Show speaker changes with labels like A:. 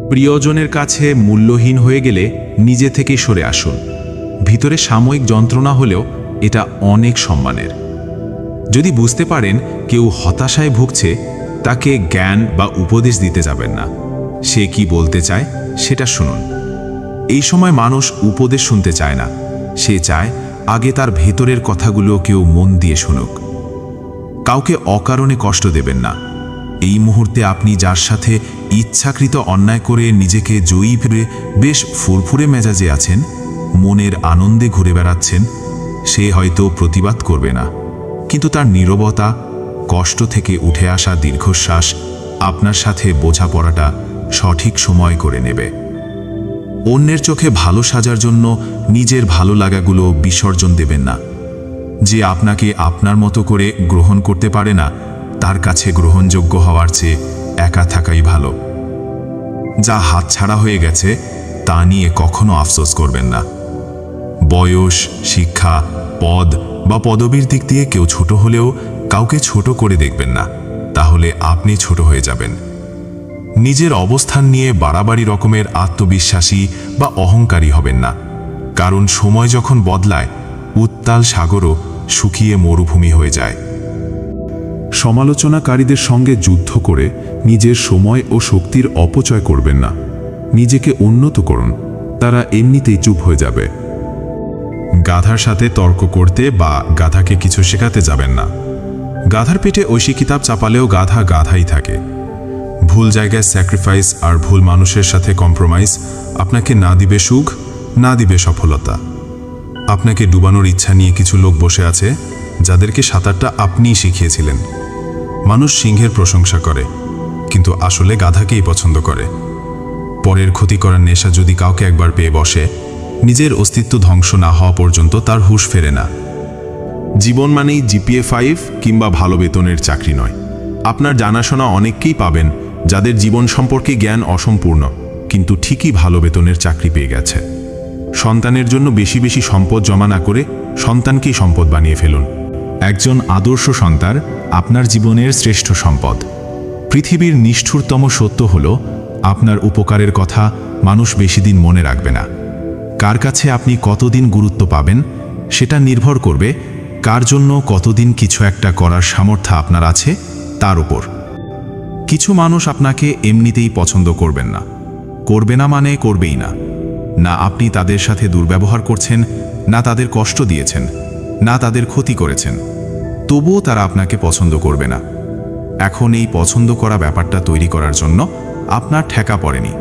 A: প্রিয়জনের কাছে মূল্যহীন হয়ে গেলে নিজে থেকে সরে আসুন। ভিতরে সাময়িক যন্ত্রণা হলেও এটা অনেক সম্মানের। যদি বুঝতে পারেন কেউ হতাশায় ভুগছে, তাকে জ্ঞান বা উপদেশ দিতে যাবেন না। সে কি বলতে চায় সেটা শুনুন। এই সময় মানুষ উপদেশ শুনতে চায় না, সে চায় আগে তার ভেতরের কথাগুলো কেউ মন দিয়ে শুনুক। কাউকে অকারণে কষ্ট দেবেন না। এই মুহূর্তে আপনি যার সাথে ইচ্ছাকৃত অন্যায় করে নিজেকে জয়ী ভেবে বেশ ফুরফুরে মেজাজে আছেন, মনের আনন্দে ঘুরে বেড়াচ্ছেন, সে হয়তো প্রতিবাদ করবে না, কিন্তু তার নীরবতা, কষ্ট থেকে উঠে আসা দীর্ঘশ্বাস আপনার সাথে বোঝাপড়াটা সঠিক সময় করে নেবে। অন্যের চোখে ভালো সাজার জন্য নিজের ভালো লাগাগুলো বিসর্জন দেবেন না। যে আপনাকে আপনার মতো করে গ্রহণ করতে পারে না, তার কাছে গ্রহণযোগ্য হওয়ার চেয়ে একা থাকাই ভালো। যা হাতছাড়া হয়ে গেছে তা নিয়ে কখনো আফসোস করবেন না। বয়স, শিক্ষা, পদ বা পদবীর দিক দিয়ে কেউ ছোট হলেও কাউকে ছোট করে দেখবেন না, তাহলে আপনি ছোট হয়ে যাবেন। নিজের অবস্থান নিয়ে বাড়াবাড়ি রকমের আত্মবিশ্বাসী বা অহংকারী হবেন না, কারণ সময় যখন বদলায় উত্তাল সাগরও শুকিয়ে মরুভূমি হয়ে যায়। সমালোচনাকারীদের সঙ্গে যুদ্ধ করে নিজের সময় ও শক্তির অপচয় করবেন না। নিজেকে উন্নত করুন, তারা এমনিতেই চুপ হয়ে যাবে। গাধার সাথে তর্ক করতে বা গাধাকে কিছু শেখাতে যাবেন না। গাধার পেটে ঐশী কিতাব চাপালেও গাধা গাধাই থাকে। ভুল জায়গায় স্যাক্রিফাইস আর ভুল মানুষের সাথে কম্প্রোমাইজ আপনাকে না দিবে সুখ, না দিবে সফলতা। আপনাকে ডুবানোর ইচ্ছা নিয়ে কিছু লোক বসে আছে, যাদেরকে সাঁতারটা আপনিই শিখিয়েছিলেন। মানুষ সিংহের প্রশংসা করে, কিন্তু আসলে গাধাকেই পছন্দ করে। পরের ক্ষতি করার নেশা যদি কাউকে একবার পেয়ে বসে, নিজের অস্তিত্ব ধ্বংস না হওয়া পর্যন্ত তার হুঁশ ফেরে না। জীবন মানেই জিপিএ 5 কিংবা ভালো বেতনের চাকরি নয়। আপনার জানাশোনা অনেককেই পাবেন যাদের জীবন সম্পর্কে জ্ঞান অসম্পূর্ণ, কিন্তু ঠিকই ভালো বেতনের চাকরি পেয়ে গেছে। সন্তানের জন্য বেশি বেশি সম্পদ জমা না করে সন্তানকেই সম্পদ বানিয়ে ফেলুন। একজন আদর্শ সন্তান আপনার জীবনের শ্রেষ্ঠ সম্পদ। পৃথিবীর নিষ্ঠুরতম সত্য হল, আপনার উপকারের কথা মানুষ বেশি দিন মনে রাখবে না। কার কাছে আপনি কতদিন গুরুত্ব পাবেন সেটা নির্ভর করবে কার জন্য কতদিন কিছু একটা করার সামর্থ্য আপনার আছে তার উপর। কিছু মানুষ আপনাকে এমনিতেই পছন্দ করবেন না। করবে না মানে করবেই না। না আপনি তাদের সাথে দুর্ব্যবহার করছেন, না তাদের কষ্ট দিয়েছেন, না তাদের ক্ষতি করেছেন, তবুও তারা আপনাকে পছন্দ করবে না। এখন এই পছন্দ করা ব্যাপারটা তৈরি করার জন্য আপনার ঠেকা পড়েনি।